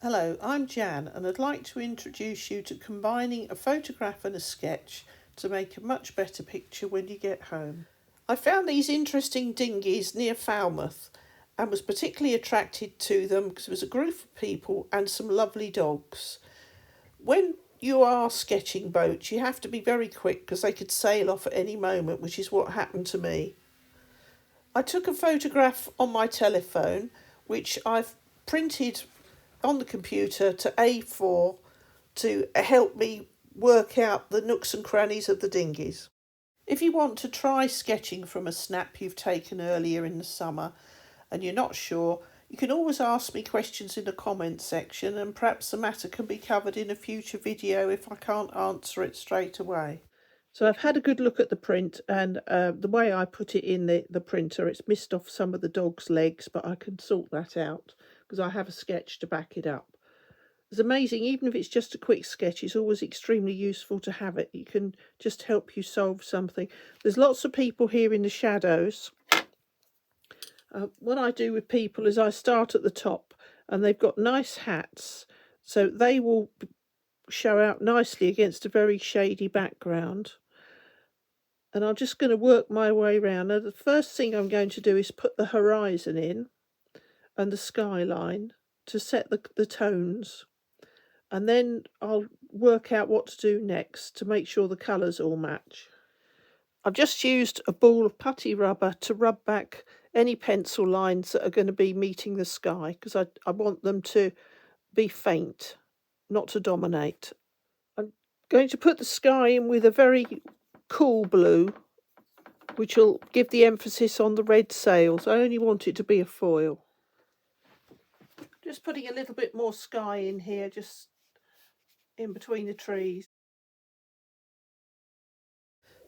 Hello, I'm Jan and I'd like to introduce you to combining a photograph and a sketch to make a much better picture when you get home. I found these interesting dinghies near Falmouth and was particularly attracted to them because there was a group of people and some lovely dogs. When you are sketching boats, you have to be very quick because they could sail off at any moment, which is what happened to me. I took a photograph on my telephone, which I've printed on the computer to A4 to help me work out the nooks and crannies of the dinghies. If you want to try sketching from a snap you've taken earlier in the summer and you're not sure, you can always ask me questions in the comments section and perhaps the matter can be covered in a future video if I can't answer it straight away. So I've had a good look at the print and the way I put it in the printer, it's missed off some of the dog's legs, but I can sort that out because I have a sketch to back it up. It's amazing, even if it's just a quick sketch, it's always extremely useful to have it. It can just help you solve something. There's lots of people here in the shadows. What I do with people is I start at the top and they've got nice hats, so they will show out nicely against a very shady background. And I'm just going to work my way around. Now, the first thing I'm going to do is put the horizon in and the skyline to set the tones. And then I'll work out what to do next to make sure the colours all match. I've just used a ball of putty rubber to rub back any pencil lines that are going to be meeting the sky because I want them to be faint, not to dominate. I'm going to put the sky in with a very cool blue, which will give the emphasis on the red sails. I only want it to be a foil. Just putting a little bit more sky in here, just in between the trees.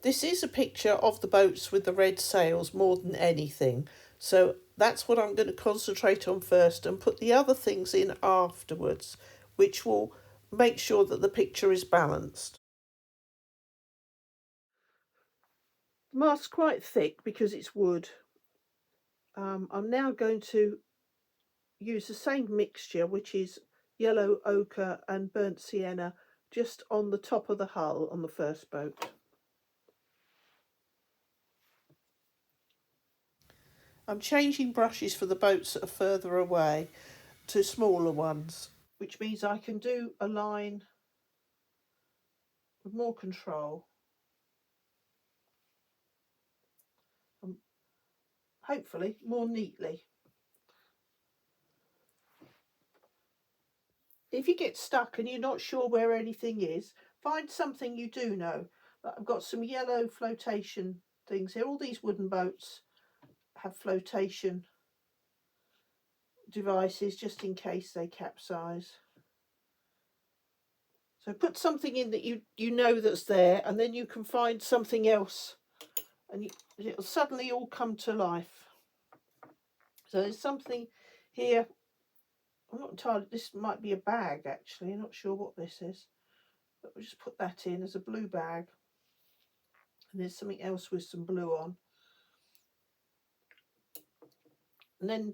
This is a picture of the boats with the red sails more than anything. So that's what I'm going to concentrate on first and put the other things in afterwards, which will make sure that the picture is balanced. The mask's quite thick because it's wood. I'm now going to use the same mixture, which is yellow ochre and burnt sienna, just on the top of the hull on the first boat. I'm changing brushes for the boats that are further away to smaller ones, which means I can do a line with more control and hopefully more neatly. If you get stuck and you're not sure where anything is, find something you do know. I've got some yellow flotation things here. All these wooden boats have flotation devices just in case they capsize. So put something in that you know that's there, and then you can find something else and it'll suddenly all come to life. So there's something here. I'm not entirely, this might be a bag actually, I'm not sure what this is, but we'll just put that in as a blue bag. And there's something else with some blue on. And then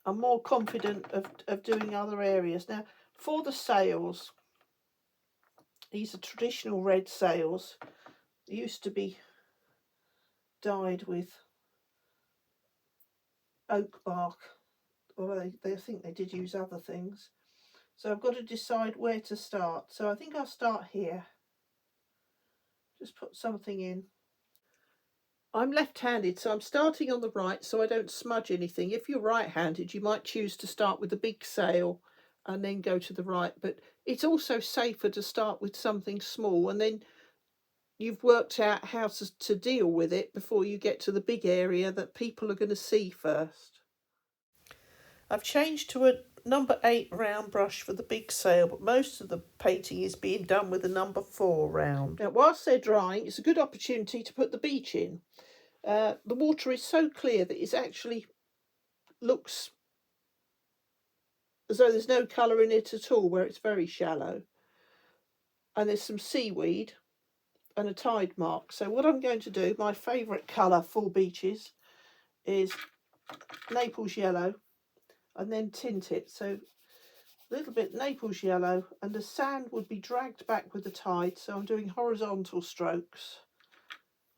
I'm more confident of doing other areas. Now for the sails, these are traditional red sails. They used to be dyed with oak bark, although they think they did use other things. So I've got to decide where to start. So I think I'll start here. Just put something in. I'm left-handed, so I'm starting on the right so I don't smudge anything. If you're right-handed, you might choose to start with the big sail and then go to the right, but it's also safer to start with something small and then you've worked out how to deal with it before you get to the big area that people are going to see first. I've changed to a number 8 round brush for the big sail, but most of the painting is being done with a number 4 round. Now, whilst they're drying, it's a good opportunity to put the beach in. The water is so clear that it actually looks as though there's no colour in it at all, where it's very shallow. And there's some seaweed and a tide mark. So what I'm going to do, my favourite colour for beaches is Naples yellow, and then tint it. So a little bit Naples yellow, and the sand would be dragged back with the tide, so I'm doing horizontal strokes.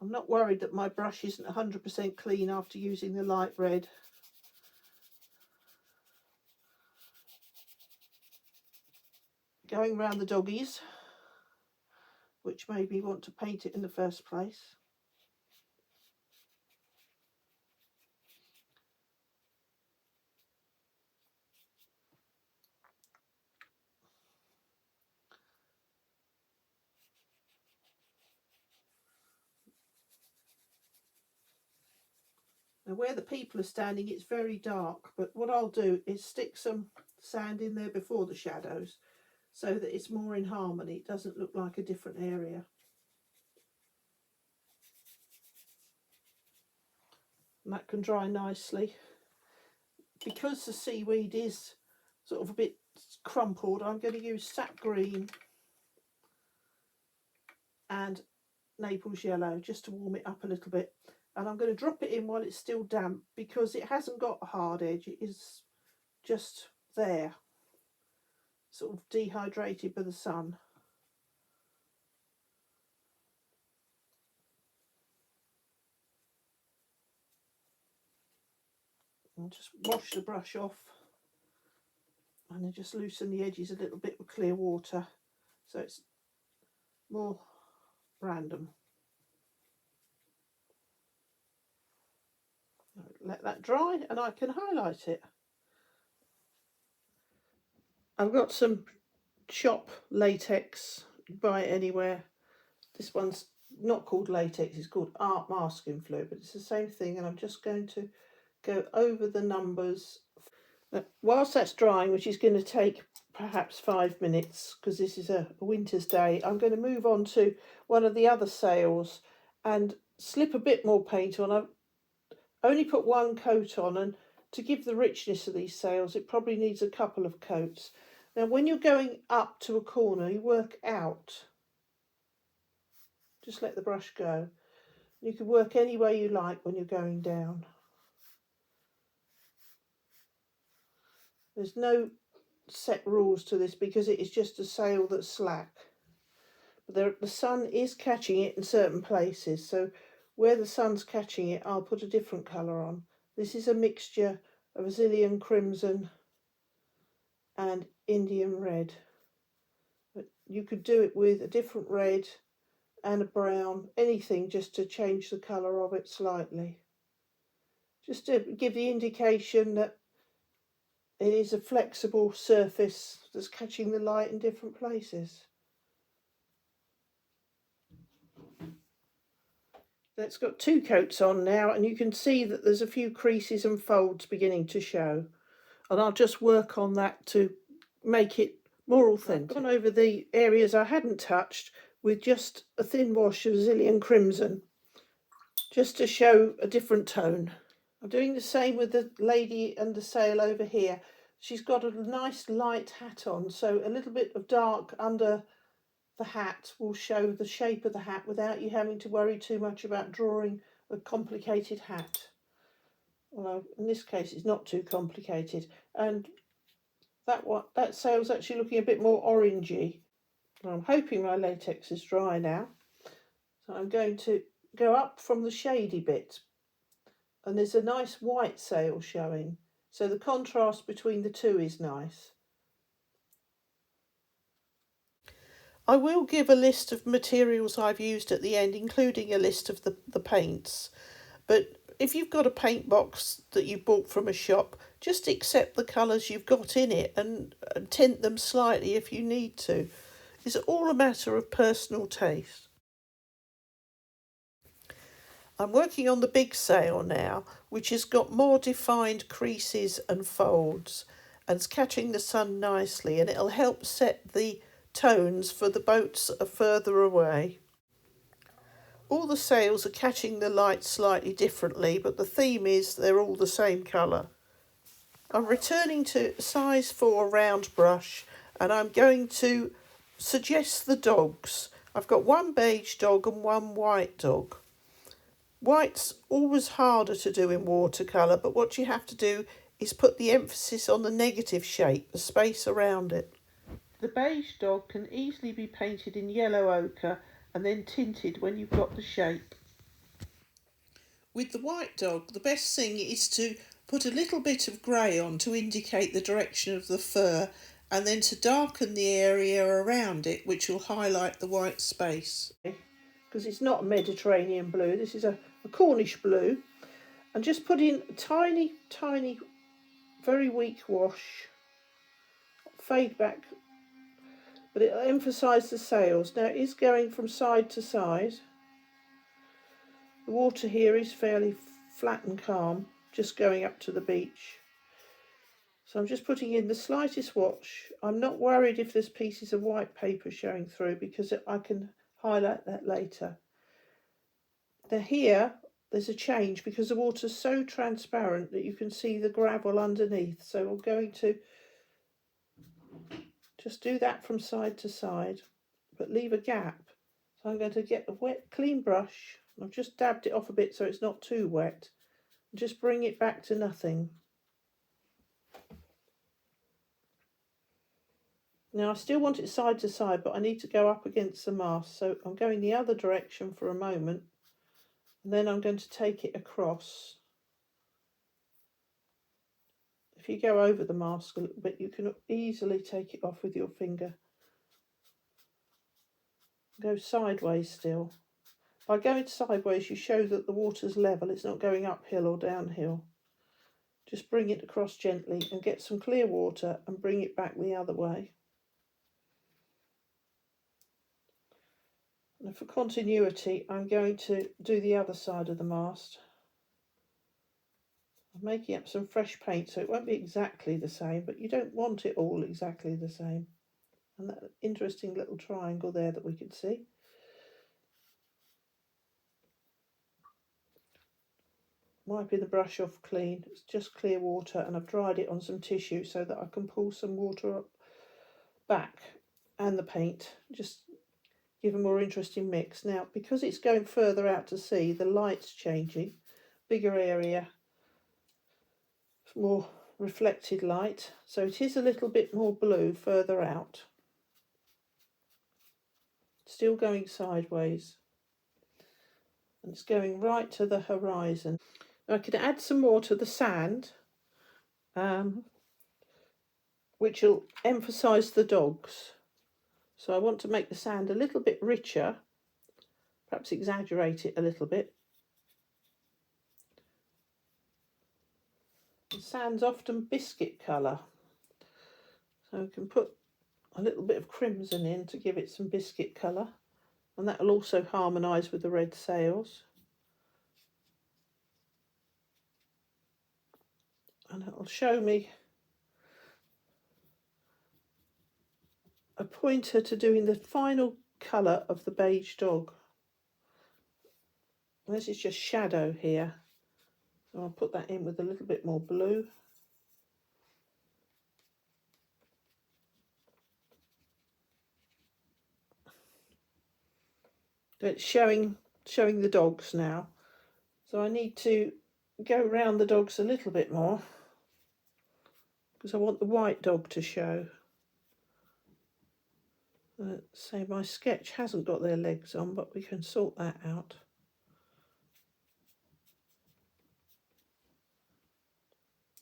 I'm not worried that my brush isn't 100% clean after using the light red. Going round the doggies, which made me want to paint it in the first place. Now where the people are standing, it's very dark, but what I'll do is stick some sand in there before the shadows so that it's more in harmony. It doesn't look like a different area. And that can dry nicely. Because the seaweed is sort of a bit crumpled, I'm going to use sap green and Naples yellow just to warm it up a little bit. And I'm going to drop it in while it's still damp because it hasn't got a hard edge. It is just there, sort of dehydrated by the sun. And just wash the brush off and then just loosen the edges a little bit with clear water so it's more random. Let that dry and I can highlight it. I've got some shop latex, you buy it anywhere. This one's not called latex, it's called art masking fluid, but it's the same thing, and I'm just going to go over the numbers. Whilst that's drying, which is going to take perhaps 5 minutes because this is a winter's day, I'm going to move on to one of the other sails and slip a bit more paint on. I've only put one coat on, and to give the richness of these sails it probably needs a couple of coats. Now when you're going up to a corner, you work out. Just let the brush go. You can work any way you like when you're going down. There's no set rules to this because it is just a sail that's slack. But the sun is catching it in certain places, so where the sun's catching it, I'll put a different colour on. This is a mixture of Brazilian crimson and Indian red. But you could do it with a different red and a brown, anything just to change the colour of it slightly. Just to give the indication that it is a flexible surface that's catching the light in different places. That's got 2 coats on now, and you can see that there's a few creases and folds beginning to show. And I'll just work on that to make it more authentic. I've gone over the areas I hadn't touched with just a thin wash of Brazilian crimson, just to show a different tone. I'm doing the same with the lady and the sail over here. She's got a nice light hat on, so a little bit of dark under the hat will show the shape of the hat without you having to worry too much about drawing a complicated hat. Although in this case it's not too complicated. And that sail's actually looking a bit more orangey. I'm hoping my latex is dry now. So I'm going to go up from the shady bit. And there's a nice white sail showing. So the contrast between the two is nice. I will give a list of materials I've used at the end, including a list of the paints. But if you've got a paint box that you bought from a shop, just accept the colours you've got in it and tint them slightly if you need to. It's all a matter of personal taste. I'm working on the big sail now, which has got more defined creases and folds and it's catching the sun nicely, and it'll help set the tones for the boats that are further away. All the sails are catching the light slightly differently, but the theme is they're all the same colour. I'm returning to size 4 round brush, and I'm going to suggest the dogs. I've got one beige dog and one white dog. White's always harder to do in watercolour, but what you have to do is put the emphasis on the negative shape, the space around it. The beige dog can easily be painted in yellow ochre and then tinted when you've got the shape. With the white dog, the best thing is to put a little bit of grey on to indicate the direction of the fur, and then to darken the area around it, which will highlight the white space. Because it's not a Mediterranean blue, this is a Cornish blue. And just put in a tiny, very weak wash, fade back, but it'll emphasise the sails. Now it is going from side to side. The water here is fairly flat and calm, just going up to the beach. So I'm just putting in the slightest wash. I'm not worried if there's pieces of white paper showing through because I can highlight that later. Here, there's a change because the water's so transparent that you can see the gravel underneath. So I'm going to just do that from side to side, but leave a gap. So I'm going to get a wet, clean brush. I've just dabbed it off a bit so it's not too wet. Just bring it back to nothing. Now I still want it side to side, but I need to go up against the mast. So I'm going the other direction for a moment, and then I'm going to take it across. If you go over the mast a little bit, you can easily take it off with your finger. Go sideways still. By going sideways, you show that the water's level. It's not going uphill or downhill. Just bring it across gently and get some clear water and bring it back the other way. Now for continuity, I'm going to do the other side of the mast. I'm making up some fresh paint, so it won't be exactly the same, but you don't want it all exactly the same. And that interesting little triangle there that we could see. Wiping the brush off clean, it's just clear water, and I've dried it on some tissue so that I can pull some water up back and the paint, just give a more interesting mix. Now, because it's going further out to sea, the light's changing, bigger area, more reflected light, so it is a little bit more blue further out. Still going sideways, and it's going right to the horizon. I could add some more to the sand, which will emphasise the dogs. So I want to make the sand a little bit richer, perhaps exaggerate it a little bit. The sand's often biscuit colour, so we can put a little bit of crimson in to give it some biscuit colour, and that will also harmonise with the red sails. And it'll show me a pointer to doing the final colour of the beige dog. And this is just shadow here, so I'll put that in with a little bit more blue. It's showing the dogs now, so I need to go round the dogs a little bit more because I want the white dog to show. Say my sketch hasn't got their legs on, but we can sort that out.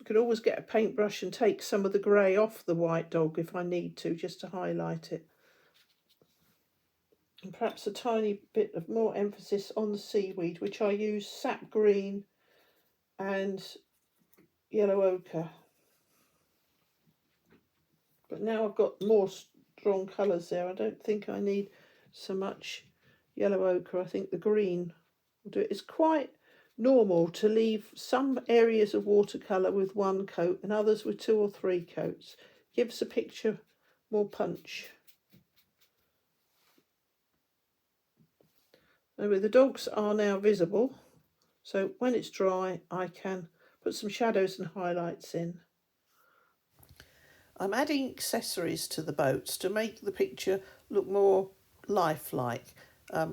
I could always get a paintbrush and take some of the grey off the white dog if I need to, just to highlight it. And perhaps a tiny bit of more emphasis on the seaweed, which I use sap green and yellow ochre. But now I've got more strong colours there. I don't think I need so much yellow ochre. I think the green will do it. It's quite normal to leave some areas of watercolour with one coat and others with 2 or 3 coats. Gives the picture more punch. Anyway, the dogs are now visible, so when it's dry I can put some shadows and highlights in. I'm adding accessories to the boats to make the picture look more lifelike,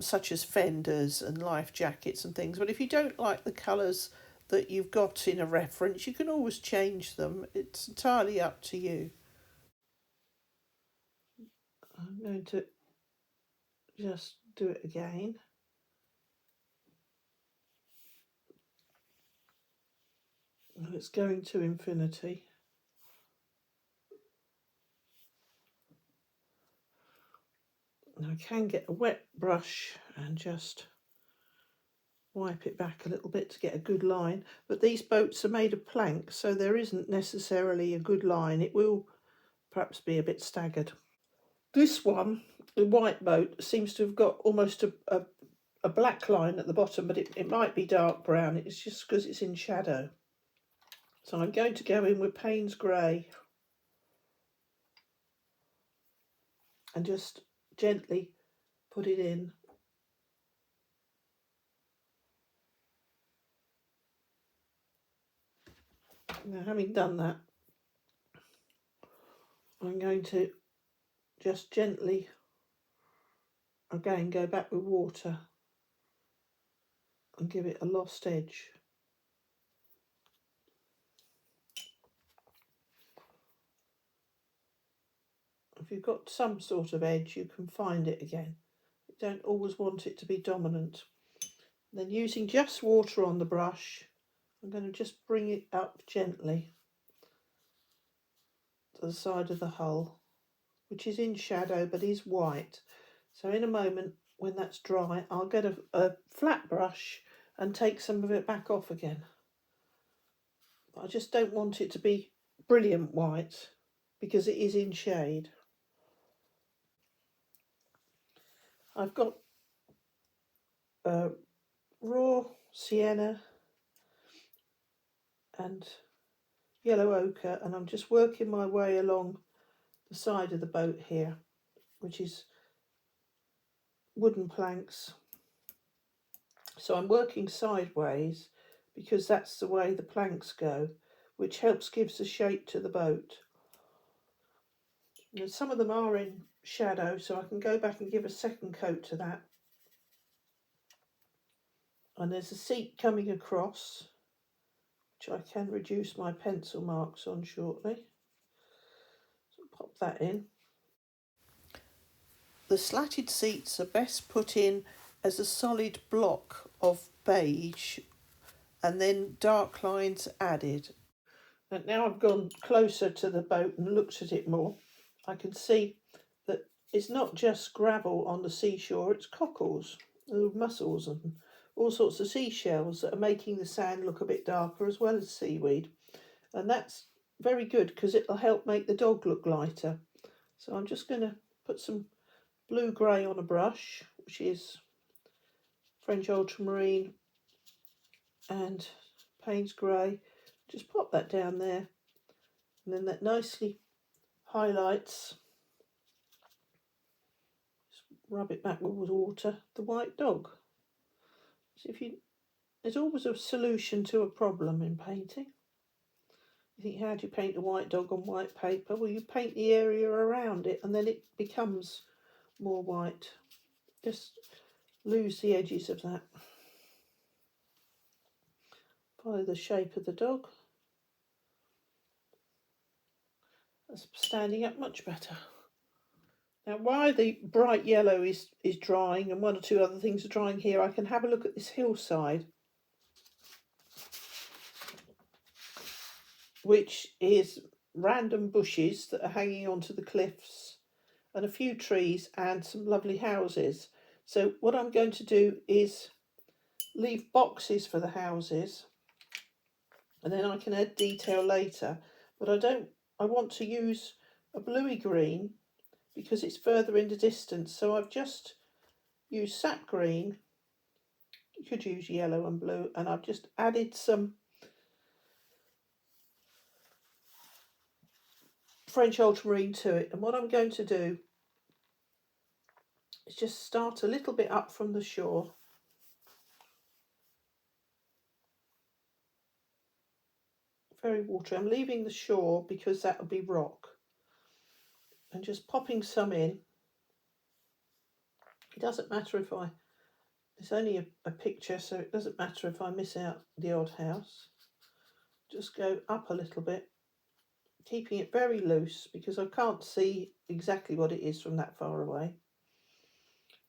such as fenders and life jackets and things. But if you don't like the colours that you've got in a reference. You can always change them. It's entirely up to you. I'm going to just do it again. And it's going to infinity. Now I can get a wet brush and just wipe it back a little bit to get a good line, but these boats are made of plank, so there isn't necessarily a good line. It will perhaps be a bit staggered. This one, the white boat, seems to have got almost a black line at the bottom, but it might be dark brown. It's just because it's in shadow. So I'm going to go in with Payne's Grey and just gently put it in. Now, having done that, I'm going to just gently again go back with water and give it a lost edge. If you've got some sort of edge, you can find it again. You don't always want it to be dominant. Then, using just water on the brush, I'm going to just bring it up gently to the side of the hull, which is in shadow but is white. So in a moment, when that's dry, I'll get a flat brush and take some of it back off again. But I just don't want it to be brilliant white because it is in shade. I've got raw sienna and yellow ochre, and I'm just working my way along the side of the boat here, which is wooden planks. So I'm working sideways because that's the way the planks go, which gives a shape to the boat. And some of them are in shadow, so I can go back and give a second coat to that. And there's a seat coming across, which I can reduce my pencil marks on shortly. So pop that in. The slatted seats are best put in as a solid block of beige and then dark lines added. And now I've gone closer to the boat and looked at it more, I can see that it's not just gravel on the seashore, it's cockles, little mussels and all sorts of seashells that are making the sand look a bit darker, as well as seaweed. And that's very good because it'll help make the dog look lighter. So I'm just going to put some blue grey on a brush, which is French ultramarine and Payne's Grey. Just pop that down there, and then that nicely highlights. Just rub it back with water, the white dog. So there's always a solution to a problem in painting. You think, how do you paint a white dog on white paper? Well, you paint the area around it and then it becomes more white. Just lose the edges of that. Follow the shape of the dog. That's standing up much better. Now, while the bright yellow is drying and one or two other things are drying here, I can have a look at this hillside, which is random bushes that are hanging onto the cliffs and a few trees and some lovely houses. So what I'm going to do is leave boxes for the houses, and then I can add detail later. But I want to use a bluey green because it's further in the distance. So I've just used sap green. You could use yellow and blue, and I've just added some French ultramarine to it. And what I'm going to do is just start a little bit up from the shore. Very watery. I'm leaving the shore because that will be rock. And just popping some in. It doesn't matter if I It's only a picture, so it doesn't matter if I miss out the odd house. Just go up a little bit, keeping it very loose because I can't see exactly what it is from that far away.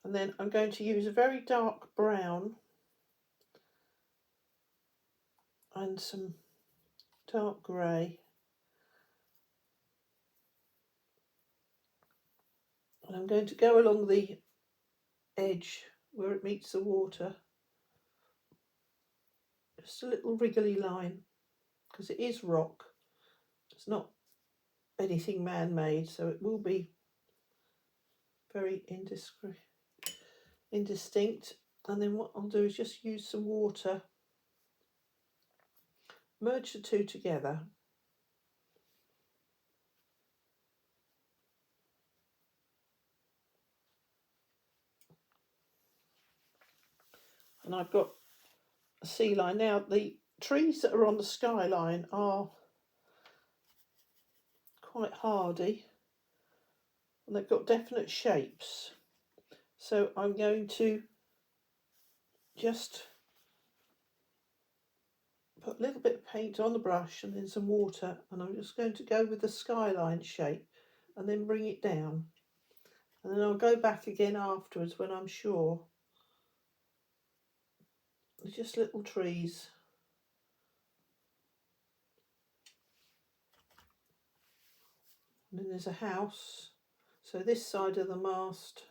And then I'm going to use a very dark brown and some dark grey. And I'm going to go along the edge where it meets the water. Just a little wriggly line, because it is rock. It's not anything man-made, so it will be very indistinct. And then what I'll do is just use some water, merge the two together. And I've got a sea line. Now, the trees that are on the skyline are quite hardy and they've got definite shapes. So I'm going to just put a little bit of paint on the brush and then some water, and I'm just going to go with the skyline shape and then bring it down. And then I'll go back again afterwards when I'm sure. They're just little trees. And then there's a house. So this side of the mast,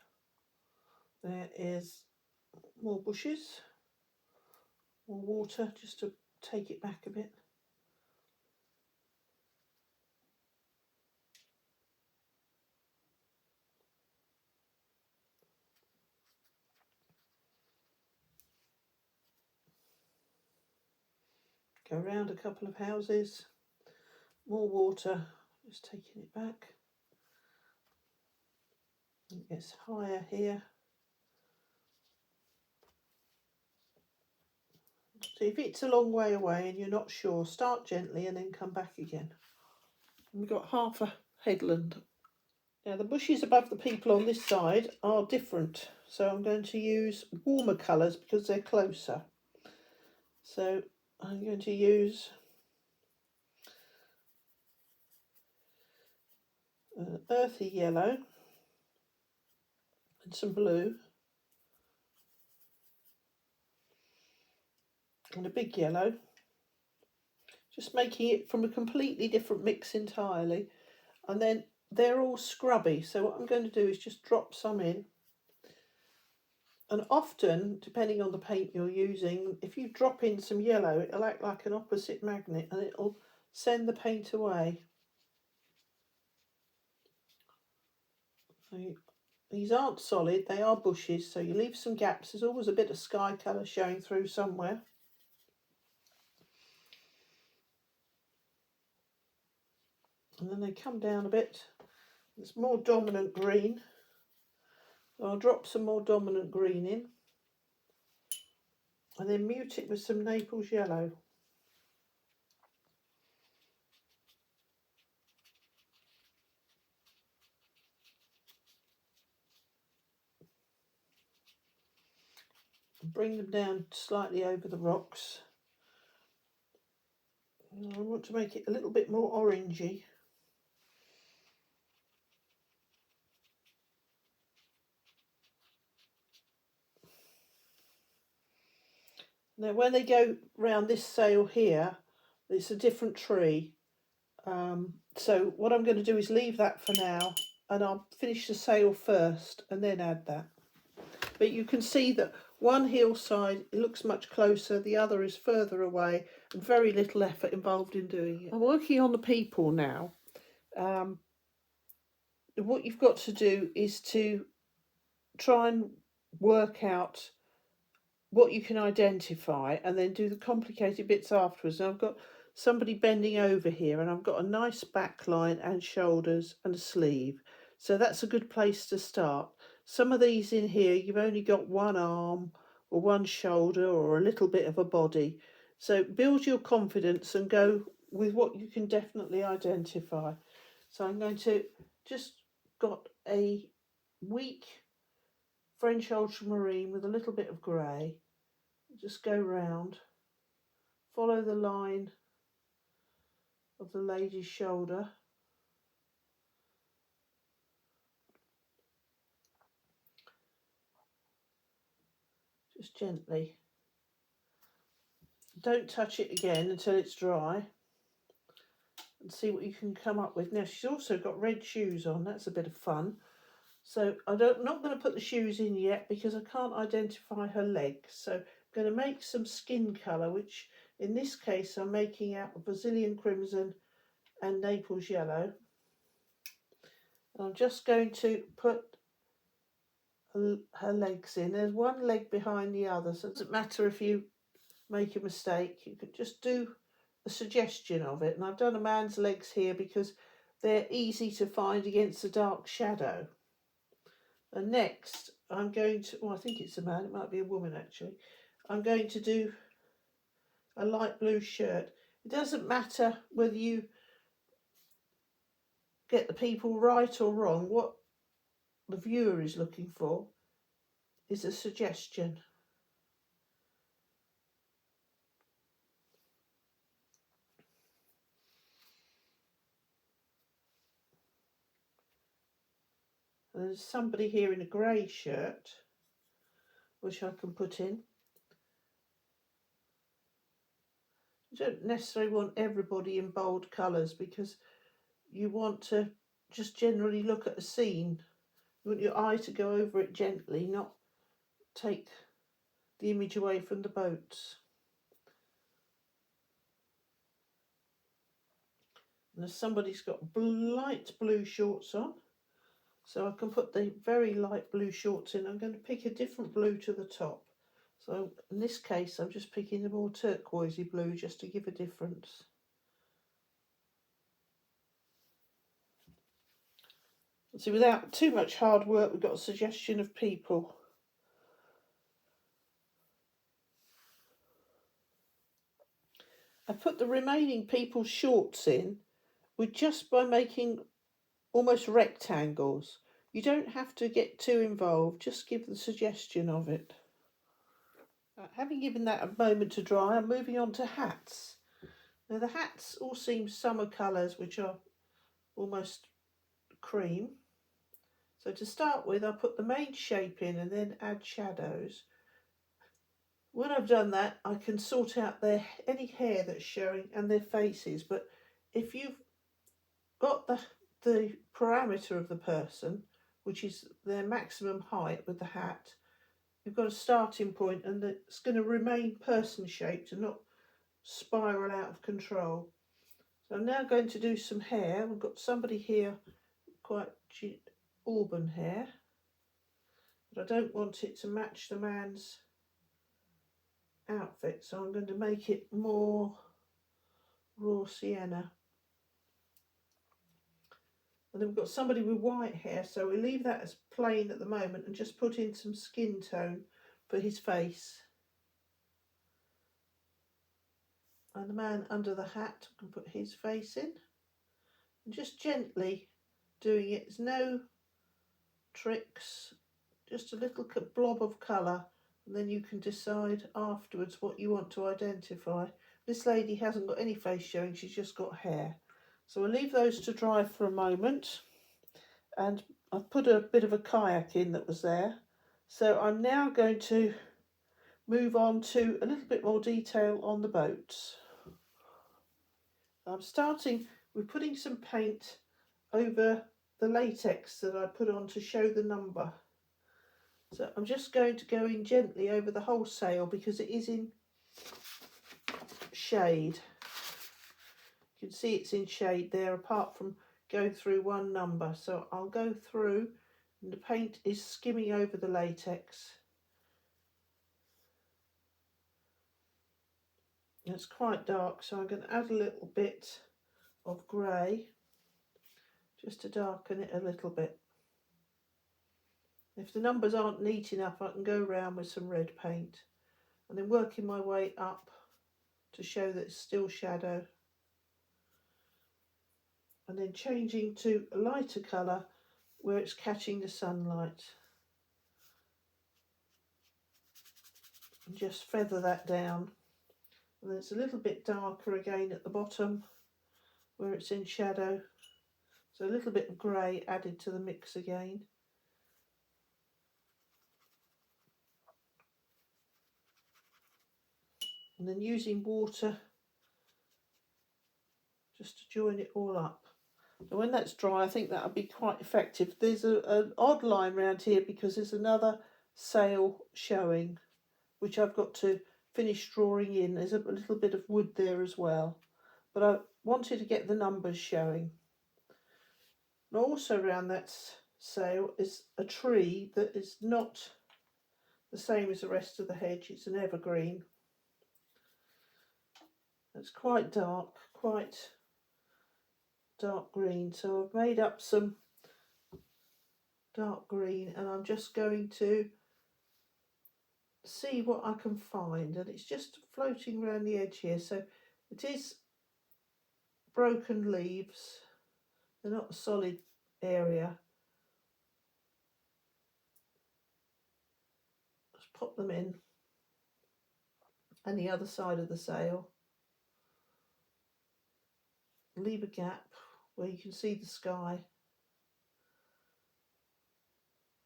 there is more bushes, more water, just to take it back a bit. Go around a couple of houses, more water, just taking it back. It gets higher here. So if it's a long way away and you're not sure, start gently and then come back again. And we've got half a headland. Now the bushes above the people on this side are different, so I'm going to use warmer colours because they're closer. So I'm going to use earthy yellow and some blue and a big yellow, just making it from a completely different mix entirely. And then they're all scrubby, so what I'm going to do is just drop some in. And often, depending on the paint you're using, if you drop in some yellow, it'll act like an opposite magnet and it'll send the paint away. So these aren't solid, they are bushes, so you leave some gaps. There's always a bit of sky colour showing through somewhere. And then they come down a bit. It's more dominant green. So I'll drop some more dominant green in. And then mute it with some Naples yellow. And bring them down slightly over the rocks. And I want to make it a little bit more orangey. Now when they go round this sail here, it's a different tree. So what I'm going to do is leave that for now, and I'll finish the sail first and then add that. But you can see that one hillside, it looks much closer, the other is further away, and very little effort involved in doing it. I'm working on the people now. What you've got to do is to try and work out what you can identify and then do the complicated bits afterwards. Now I've got somebody bending over here and I've got a nice back line and shoulders and a sleeve. So that's a good place to start. Some of these in here, you've only got one arm or one shoulder or a little bit of a body. So build your confidence and go with what you can definitely identify. So I'm going to just got a weak French ultramarine with a little bit of grey. Just go round, follow the line of the lady's shoulder. Just gently. Don't touch it again until it's dry. And see what you can come up with. Now she's also got red shoes on, that's a bit of fun. So I'm not going to put the shoes in yet because I can't identify her legs. So I'm going to make some skin colour, which in this case I'm making out of Brazilian crimson and Naples yellow. And I'm just going to put her legs in. There's one leg behind the other, so it doesn't matter if you make a mistake. You could just do a suggestion of it. And I've done a man's legs here because they're easy to find against the dark shadow. And next I'm going to, well, I think it's a man, it might be a woman actually. I'm going to do a light blue shirt. It doesn't matter whether you get the people right or wrong. What the viewer is looking for is a suggestion. And there's somebody here in a grey shirt, which I can put in. You don't necessarily want everybody in bold colours because you want to just generally look at a scene. You want your eye to go over it gently, not take the image away from the boats. And somebody's got light blue shorts on, so I can put the very light blue shorts in. I'm going to pick a different blue to the top. So in this case I'm just picking the more turquoisey blue just to give a difference. See, without too much hard work we've got a suggestion of people. I put the remaining people's shorts in with just by making almost rectangles. You don't have to get too involved, just give the suggestion of it. Having given that a moment to dry, I'm moving on to hats. Now the hats all seem summer colours, which are almost cream. So to start with, I'll put the main shape in and then add shadows. When I've done that, I can sort out any hair that's showing and their faces. But if you've got the parameter of the person, which is their maximum height with the hat, you've got a starting point and it's going to remain person shaped and not spiral out of control. So I'm now going to do some hair. We've got somebody here, quite auburn hair, but I don't want it to match the man's outfit, so I'm going to make it more raw sienna. And then we've got somebody with white hair, so we leave that as plain at the moment and just put in some skin tone for his face. And the man under the hat can put his face in. And just gently doing it, there's no tricks, just a little blob of colour, and then you can decide afterwards what you want to identify. This lady hasn't got any face showing, she's just got hair. So I'll leave those to dry for a moment, and I've put a bit of a kayak in that was there. So I'm now going to move on to a little bit more detail on the boats. I'm starting with putting some paint over the latex that I put on to show the number. So I'm just going to go in gently over the whole sail because it is in shade. You can see it's in shade there apart from going through one number. So I'll go through and the paint is skimming over the latex. It's quite dark, so I'm going to add a little bit of grey just to darken it a little bit. If the numbers aren't neat enough, I can go around with some red paint and then working my way up to show that it's still shadow, and then changing to a lighter colour where it's catching the sunlight. and just feather that down. And then it's a little bit darker again at the bottom where it's in shadow. So a little bit of grey added to the mix again. And then using water just to join it all up. And when that's dry, I think that'll be quite effective. There's an odd line around here because there's another sail showing, which I've got to finish drawing in. There's a little bit of wood there as well, but I wanted to get the numbers showing. And also around that sail is a tree that is not the same as the rest of the hedge. It's an evergreen. It's quite dark green, so I've made up some dark green and I'm just going to see what I can find, and it's just floating around the edge here. So it is broken leaves, they're not a solid area. Just pop them in, and the other side of the sail, leave a gap where you can see the sky.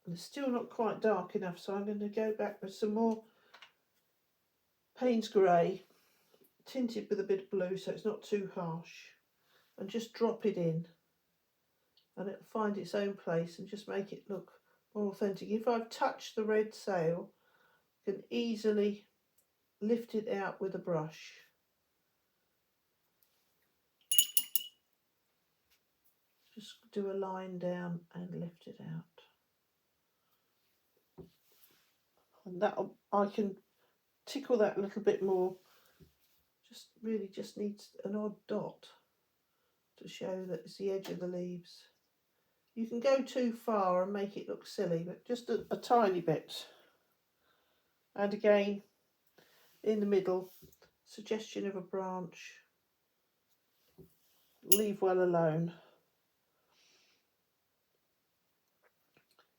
And it's still not quite dark enough, so I'm going to go back with some more Payne's grey, tinted with a bit of blue so it's not too harsh, and just drop it in, and it'll find its own place and just make it look more authentic. If I've touched the red sail, I can easily lift it out with a brush. Just do a line down and lift it out. And that I can tickle that a little bit more. Just needs an odd dot to show that it's the edge of the leaves. You can go too far and make it look silly, but just a tiny bit. And again, in the middle, suggestion of a branch. Leave well alone.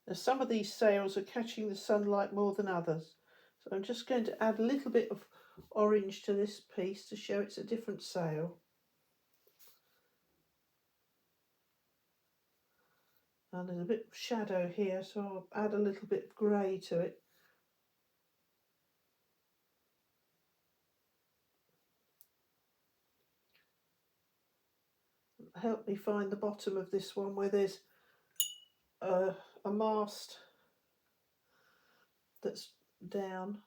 Now, some of these sails are catching the sunlight more than others, so I'm just going to add a little bit of orange to this piece to show it's a different sail. And there's a bit of shadow here, so I'll add a little bit of grey to it. Help me find the bottom of this one where there's a mast that's down.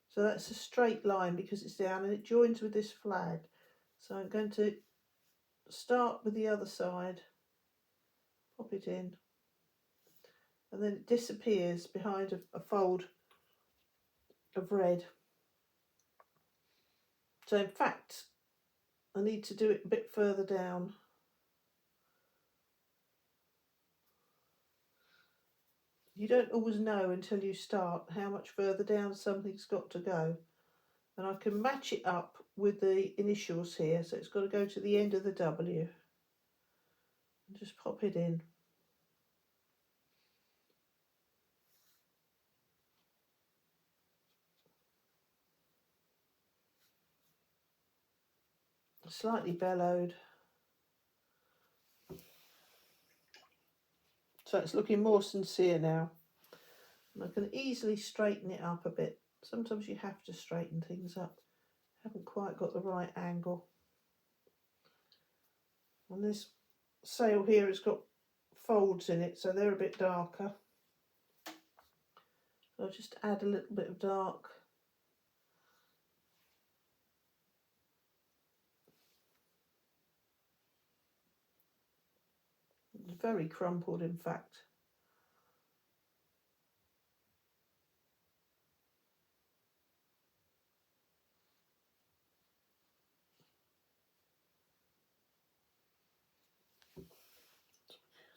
So that's a straight line because it's down and it joins with this flag. So I'm going to start with the other side, pop it in, and then it disappears behind a fold of red. So in fact, I need to do it a bit further down. You don't always know until you start how much further down something's got to go. And I can match it up with the initials here, so it's got to go to the end of the W. And just pop it in. Slightly bellowed. So it's looking more sincere now. And I can easily straighten it up a bit. Sometimes you have to straighten things up. Haven't quite got the right angle. And this sail here has got folds in it, so they're a bit darker. So I'll just add a little bit of dark. It's very crumpled, in fact.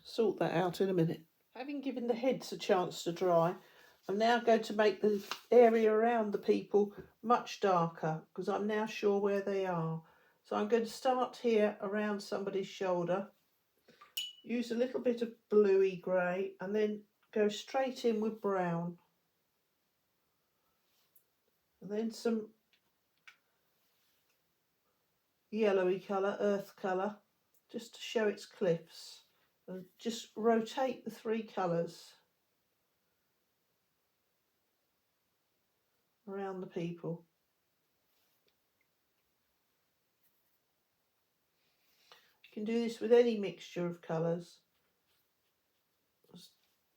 Sort that out in a minute. Having given the heads a chance to dry, I'm now going to make the area around the people much darker because I'm now sure where they are. So I'm going to start here around somebody's shoulder, use a little bit of bluey grey and then go straight in with brown. And then some yellowy colour, earth colour, just to show its cliffs. And just rotate the three colours around the people. You can do this with any mixture of colours.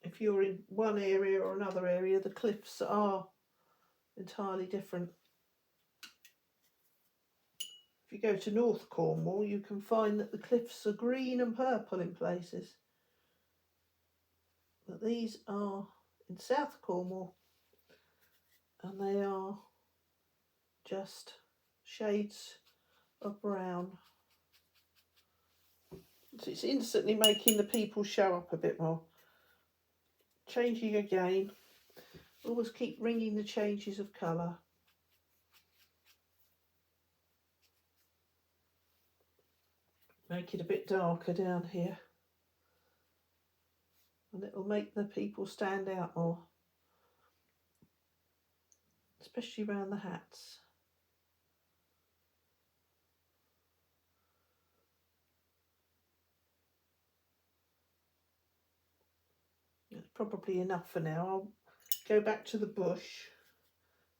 If you're in one area or another area, the cliffs are entirely different. If you go to North Cornwall, you can find that the cliffs are green and purple in places. But these are in South Cornwall, and they are just shades of brown. So it's instantly making the people show up a bit more. Changing again. Always keep ringing the changes of colour. Make it a bit darker down here. And it'll make the people stand out more. Especially around the hats. It's probably enough for now. I'll go back to the bush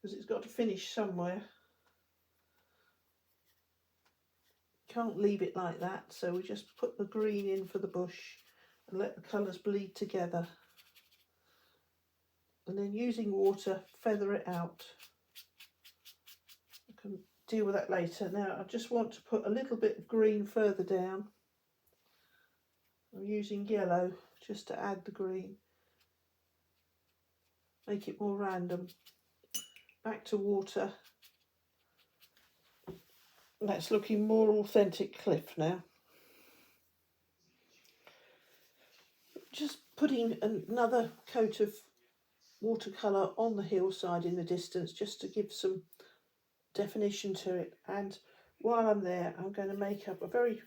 because it's got to finish somewhere. Can't leave it like that, so we just put the green in for the bush and let the colours bleed together. And then using water, feather it out. I can deal with that later. Now I just want to put a little bit of green further down. I'm using yellow just to add the green. Make it more random. Back to water. That's looking more authentic cliff now. Just putting another coat of watercolour on the hillside in the distance just to give some definition to it. And while I'm there, I'm going to make up a very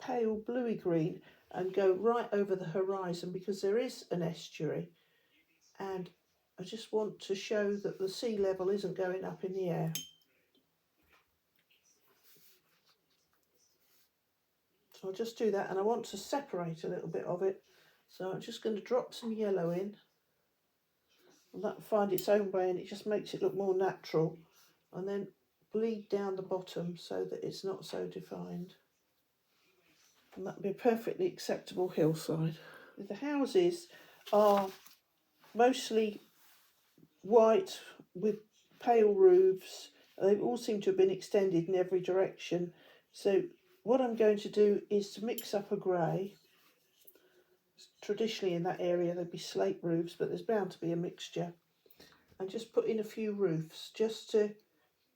pale bluey green and go right over the horizon because there is an estuary, and I just want to show that the sea level isn't going up in the air. So I'll just do that, and I want to separate a little bit of it, so I'm just going to drop some yellow in, and that'll find its own way and it just makes it look more natural, and then bleed down the bottom so that it's not so defined. And that'll be a perfectly acceptable hillside. The houses are mostly white with pale roofs. They all seem to have been extended in every direction. So what I'm going to do is to mix up a grey. Traditionally in that area there'd be slate roofs, but there's bound to be a mixture. And just put in a few roofs just to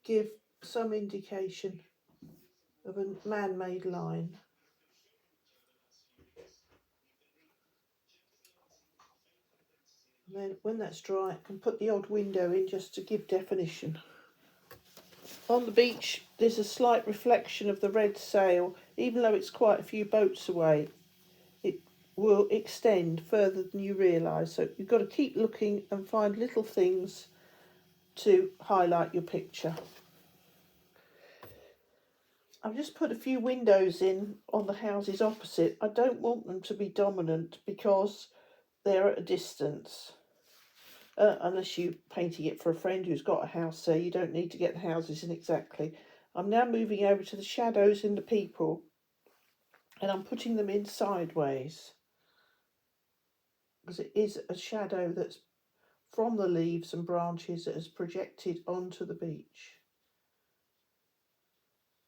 give some indication of a man-made line. And then when that's dry, I can put the odd window in just to give definition. On the beach, there's a slight reflection of the red sail. Even though it's quite a few boats away, it will extend further than you realise. So you've got to keep looking and find little things to highlight your picture. I've just put a few windows in on the houses opposite. I don't want them to be dominant because they're at a distance. Unless you're painting it for a friend who's got a house there, you don't need to get the houses in exactly. I'm now moving over to the shadows in the people, and I'm putting them in sideways because it is a shadow that's from the leaves and branches that has projected onto the beach.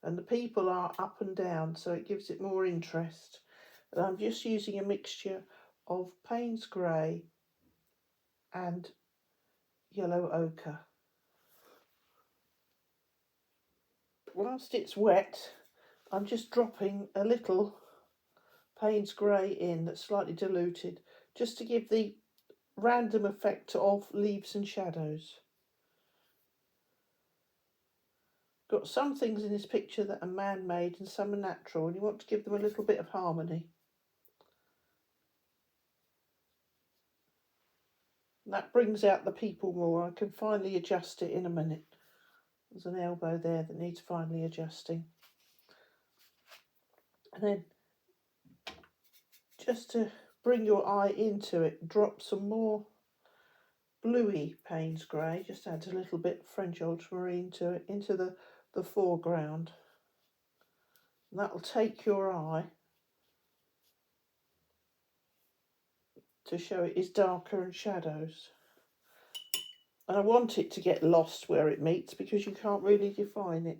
And the people are up and down, so it gives it more interest. And I'm just using a mixture of Payne's grey and yellow ochre. Whilst it's wet, I'm just dropping a little Payne's grey in that's slightly diluted, just to give the random effect of leaves and shadows. Got some things in this picture that are man-made and some are natural, and you want to give them a little bit of harmony. That brings out the people more. I can finally adjust it in a minute. There's an elbow there that needs finely adjusting. And then, just to bring your eye into it, drop some more bluey Payne's grey. Just add a little bit French ultramarine to it, into the foreground. And that'll take your eye to show it is darker and shadows. And I want it to get lost where it meets because you can't really define it.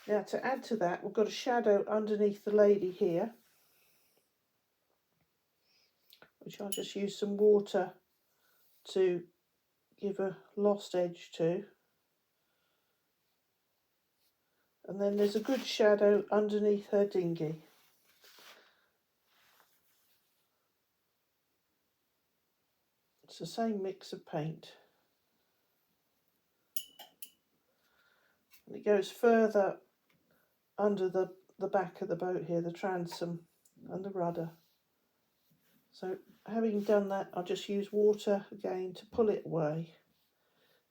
Now, to add to that, we've got a shadow underneath the lady here, which I'll just use some water to give a lost edge to. And then there's a good shadow underneath her dinghy. It's the same mix of paint. And it goes further under the back of the boat here, the transom and the rudder. So having done that, I'll just use water again to pull it away,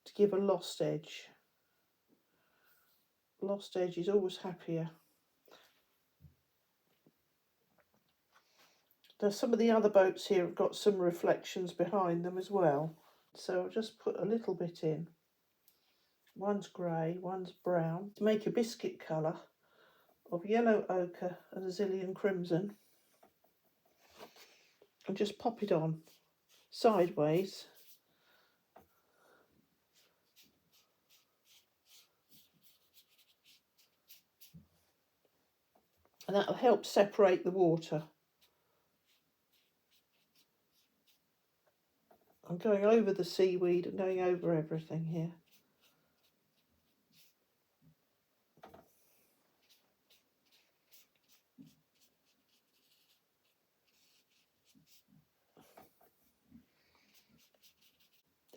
to give a lost edge. Lost edge is always happier. There's some of the other boats here have got some reflections behind them as well. So I'll just put a little bit in. One's grey, one's brown. To make a biscuit colour of yellow ochre and Azilian crimson. And just pop it on sideways. And that'll help separate the water. I'm going over the seaweed and going over everything here.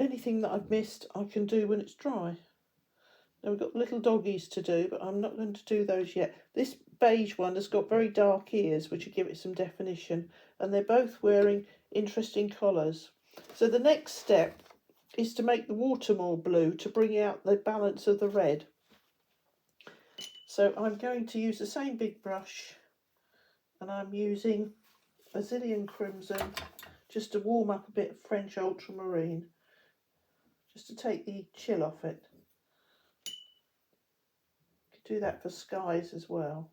Anything that I've missed I can do when it's dry. Now we've got little doggies to do, but I'm not going to do those yet. This beige one has got very dark ears, which will give it some definition, and they're both wearing interesting collars. So the next step is to make the water more blue to bring out the balance of the red. So I'm going to use the same big brush, and I'm using Azilian crimson just to warm up a bit of French ultramarine, just to take the chill off it. You could do that for skies as well.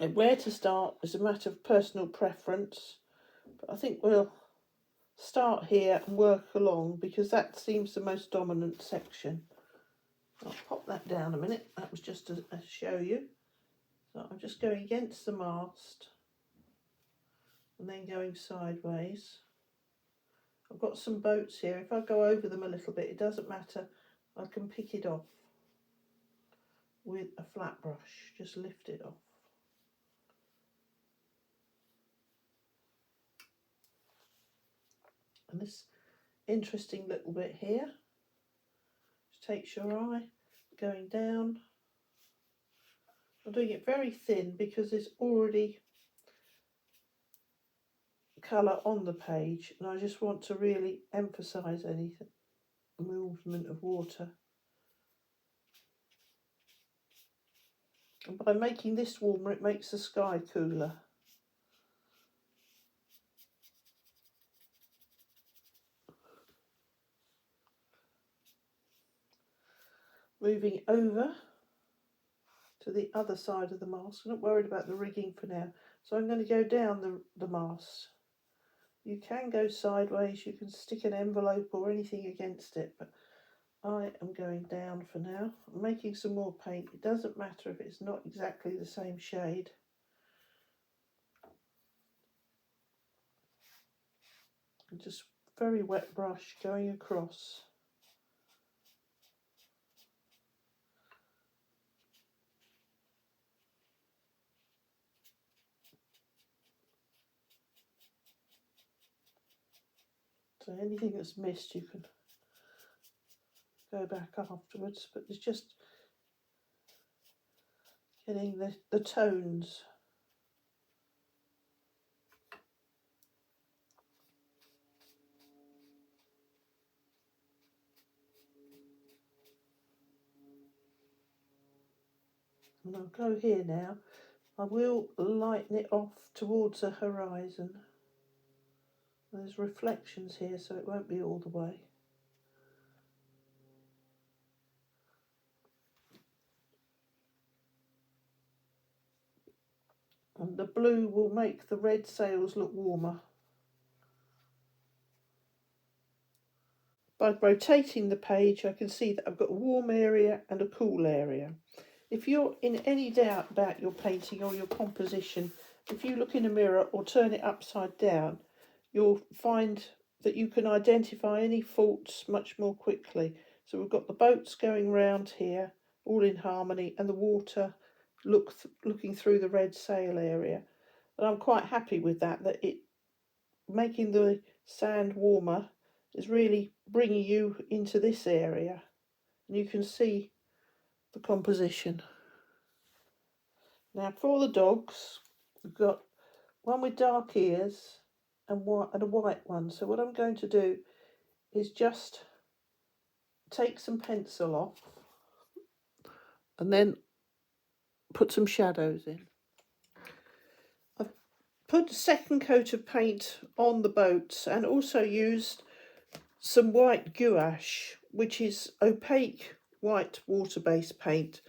And where to start is a matter of personal preference, but I think we'll start here and work along because that seems the most dominant section. I'll pop that down a minute. That was just to show you. So I'm just going against the mast and then going sideways. I've got some boats here. If I go over them a little bit, it doesn't matter. I can pick it off with a flat brush. Just lift it off. And this interesting little bit here just takes your eye going down. I'm doing it very thin because there's already colour on the page, and I just want to really emphasise anything, movement of water. And by making this warmer, it makes the sky cooler. Moving over to the other side of the mast. I'm not worried about the rigging for now. So I'm going to go down the mast. You can go sideways, you can stick an envelope or anything against it, but I am going down for now. I'm making some more paint. It doesn't matter if it's not exactly the same shade. And just very wet brush going across. So anything that's missed, you can go back afterwards, but it's just getting the tones. And I'll go here now. I will lighten it off towards the horizon. There's reflections here, so it won't be all the way. And the blue will make the red sails look warmer. By rotating the page, I can see that I've got a warm area and a cool area. If you're in any doubt about your painting or your composition, if you look in a mirror or turn it upside down, you'll find that you can identify any faults much more quickly. So we've got the boats going round here, all in harmony, and the water looking through the red sail area. And I'm quite happy with that it making the sand warmer is really bringing you into this area. And you can see the composition. Now for the dogs, we've got one with dark ears and a white one. So what I'm going to do is just take some pencil off and then put some shadows in. I've put a second coat of paint on the boats and also used some white gouache, which is opaque white water-based paint,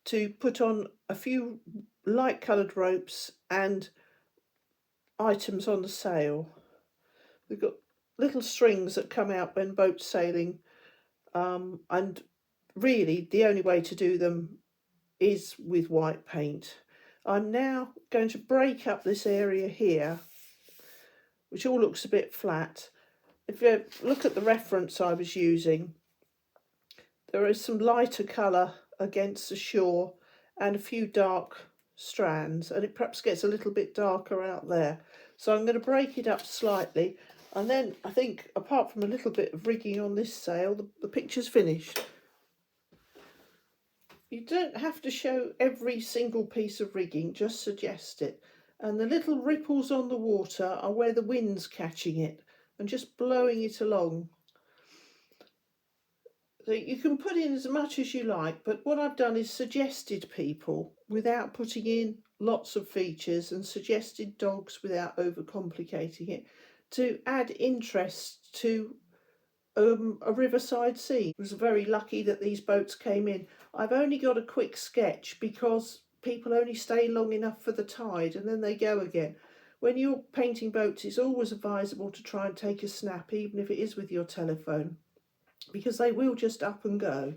to put on a few light coloured ropes and items on the sail. We've got little strings that come out when boats sailing, and really the only way to do them is with white paint. I'm now going to break up this area here, which all looks a bit flat. If you look at the reference I was using, there is some lighter colour against the shore and a few dark strands, and it perhaps gets a little bit darker out there. So I'm going to break it up slightly, and then I think, apart from a little bit of rigging on this sail, the picture's finished. You don't have to show every single piece of rigging, just suggest it. And the little ripples on the water are where the wind's catching it and just blowing it along. So you can put in as much as you like, but what I've done is suggested people without putting in lots of features, and suggested dogs without overcomplicating it, to add interest to a riverside scene. I was very lucky that these boats came in. I've only got a quick sketch because people only stay long enough for the tide and then they go again. When you're painting boats, it's always advisable to try and take a snap, even if it is with your telephone, because they will just up and go.